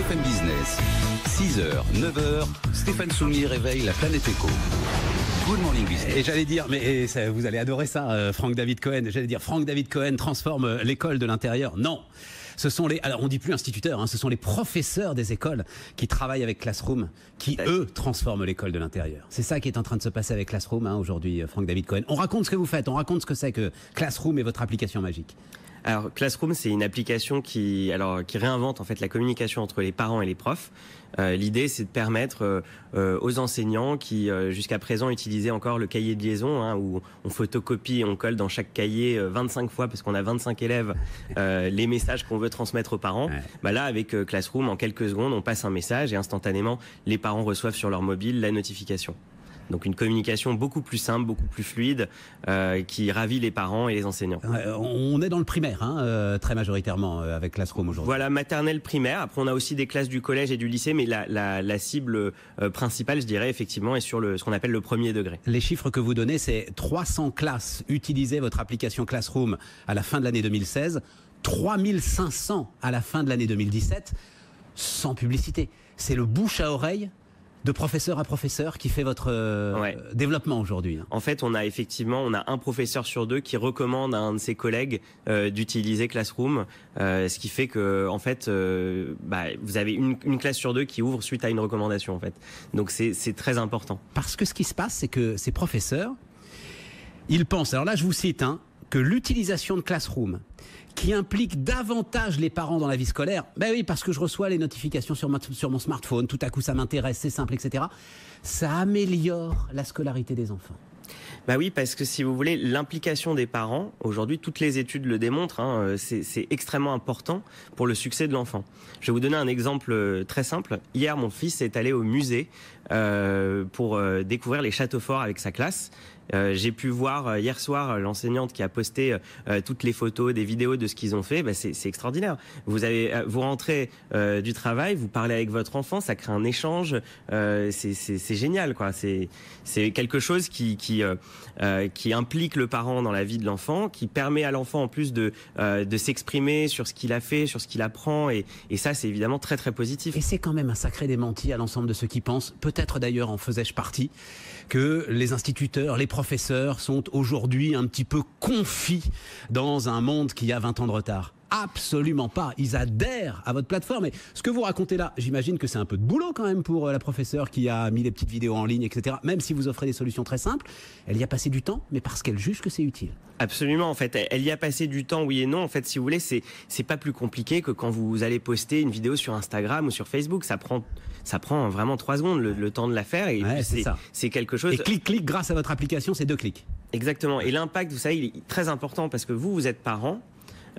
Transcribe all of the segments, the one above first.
BFM Business, 6h, 9h, Stéphane Soumier réveille la planète éco. Good morning business. Et j'allais dire, mais vous allez adorer ça, Franck-David Cohen. J'allais dire, Franck-David Cohen transforme l'école de l'intérieur. Non. Ce sont alors on dit plus instituteurs, ce sont les professeurs des écoles qui travaillent avec Classroom, qui eux transforment l'école de l'intérieur. C'est ça qui est en train de se passer avec Classroom aujourd'hui, Franck-David Cohen. On raconte ce que vous faites, on raconte ce que c'est que Classroom et votre application magique. Alors Classroom, c'est une application qui réinvente en fait la communication entre les parents et les profs. L'idée, c'est de permettre aux enseignants qui jusqu'à présent utilisaient encore le cahier de liaison, où on photocopie et on colle dans chaque cahier 25 fois parce qu'on a 25 élèves les messages qu'on veut transmettre aux parents. Ouais. Bah là, avec Classroom, en quelques secondes, on passe un message et instantanément, les parents reçoivent sur leur mobile la notification. Donc une communication beaucoup plus simple, beaucoup plus fluide, qui ravit les parents et les enseignants. On est dans le primaire, très majoritairement, avec Classroom aujourd'hui. Voilà, maternelle, primaire. Après, on a aussi des classes du collège et du lycée, mais la cible principale, je dirais, effectivement, est sur ce qu'on appelle le premier degré. Les chiffres que vous donnez, c'est 300 classes utilisaient votre application Classroom à la fin de l'année 2016, 3500 à la fin de l'année 2017, sans publicité. C'est le bouche à oreille de professeur à professeur qui fait votre développement aujourd'hui. En fait, on a un professeur sur deux qui recommande à un de ses collègues d'utiliser Classroom, ce qui fait que en fait, vous avez une classe sur deux qui ouvre suite à une recommandation en fait. Donc c'est très important. Parce que ce qui se passe, c'est que ces professeurs, ils pensent. Alors là, je vous cite, que l'utilisation de Classroom qui implique davantage les parents dans la vie scolaire, oui, parce que je reçois les notifications sur mon smartphone, tout à coup ça m'intéresse, c'est simple, etc. Ça améliore la scolarité des enfants. Bah oui, parce que si vous voulez, l'implication des parents, aujourd'hui, toutes les études le démontrent, c'est extrêmement important pour le succès de l'enfant. Je vais vous donner un exemple très simple. Hier, mon fils est allé au musée pour découvrir les châteaux forts avec sa classe. J'ai pu voir hier soir l'enseignante qui a posté toutes les photos, des vidéos de ce qu'ils ont fait. C'est extraordinaire. Vous rentrez du travail, vous parlez avec votre enfant, ça crée un échange. C'est génial, quoi. C'est quelque chose qui implique le parent dans la vie de l'enfant, qui permet à l'enfant en plus de s'exprimer sur ce qu'il a fait, sur ce qu'il apprend, et ça c'est évidemment très très positif. Et c'est quand même un sacré démenti à l'ensemble de ceux qui pensent, peut-être d'ailleurs en faisais-je partie, que les instituteurs, les professeurs sont aujourd'hui un petit peu confits dans un monde qui a 20 ans de retard. Absolument pas. Ils adhèrent à votre plateforme. Et ce que vous racontez là, j'imagine que c'est un peu de boulot quand même pour la professeure qui a mis les petites vidéos en ligne, etc. Même si vous offrez des solutions très simples, elle y a passé du temps, mais parce qu'elle juge que c'est utile. Absolument, en fait. Elle y a passé du temps, oui et non. En fait, si vous voulez, c'est pas plus compliqué que quand vous allez poster une vidéo sur Instagram ou sur Facebook. Ça prend vraiment 3 secondes le temps de la faire. Et c'est quelque chose... Et clic, grâce à votre application, c'est 2 clics. Exactement. Et l'impact, vous savez, il est très important parce que vous êtes parent.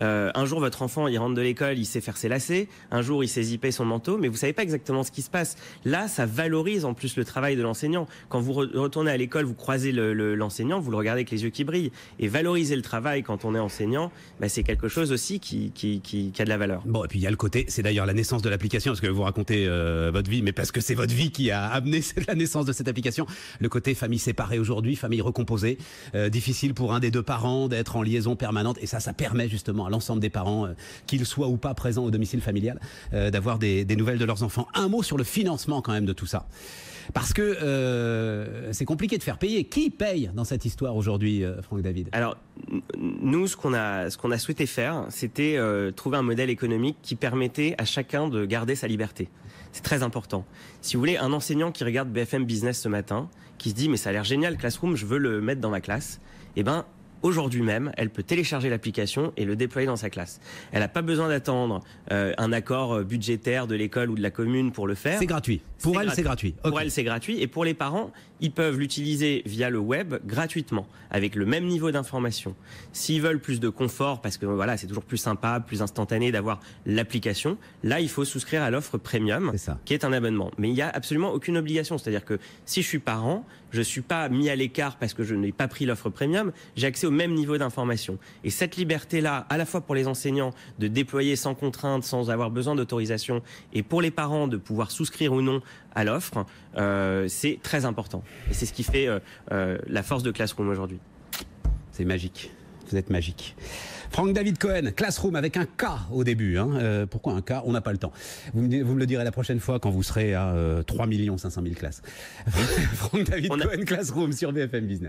Un jour, votre enfant, il rentre de l'école, il sait faire ses lacets. Un jour, il sait zipper son manteau, mais vous savez pas exactement ce qui se passe. Là, ça valorise en plus le travail de l'enseignant. Quand vous retournez à l'école, vous croisez l'enseignant, vous le regardez avec les yeux qui brillent. Et valoriser le travail quand on est enseignant, c'est quelque chose aussi qui a de la valeur. Bon, et puis il y a le côté, c'est d'ailleurs la naissance de l'application, parce que vous racontez votre vie, mais parce que c'est votre vie qui a amené la naissance de cette application. Le côté famille séparée aujourd'hui, famille recomposée, difficile pour un des deux parents d'être en liaison permanente, et ça permet justement à l'ensemble des parents, qu'ils soient ou pas présents au domicile familial, d'avoir des nouvelles de leurs enfants. Un mot sur le financement quand même de tout ça. Parce que c'est compliqué de faire payer. Qui paye dans cette histoire aujourd'hui, Franck-David ? Alors, nous, ce qu'on a souhaité faire, c'était trouver un modèle économique qui permettait à chacun de garder sa liberté. C'est très important. Si vous voulez, un enseignant qui regarde BFM Business ce matin, qui se dit « mais ça a l'air génial, Classroom, je veux le mettre dans ma classe », aujourd'hui même, elle peut télécharger l'application et le déployer dans sa classe. Elle n'a pas besoin d'attendre un accord budgétaire de l'école ou de la commune pour le faire. C'est gratuit. Pour elle, c'est gratuit. Pour elle, c'est gratuit. Et pour les parents, ils peuvent l'utiliser via le web gratuitement, avec le même niveau d'information. S'ils veulent plus de confort, parce que voilà, c'est toujours plus sympa, plus instantané d'avoir l'application, là, il faut souscrire à l'offre premium, qui est un abonnement. Mais il n'y a absolument aucune obligation. C'est-à-dire que si je suis parent, je ne suis pas mis à l'écart parce que je n'ai pas pris l'offre premium, j'ai accès au même niveau d'information. Et cette liberté-là, à la fois pour les enseignants de déployer sans contrainte, sans avoir besoin d'autorisation, et pour les parents de pouvoir souscrire ou non à l'offre, c'est très important. Et c'est ce qui fait la force de Classroom aujourd'hui. C'est magique. Vous êtes magique. Franck David Cohen, Classroom avec un K au début. Hein. Pourquoi un K? On n'a pas le temps. Vous me le direz la prochaine fois quand vous serez à 3 500 000 classes. Franck David Cohen, Classroom sur BFM Business.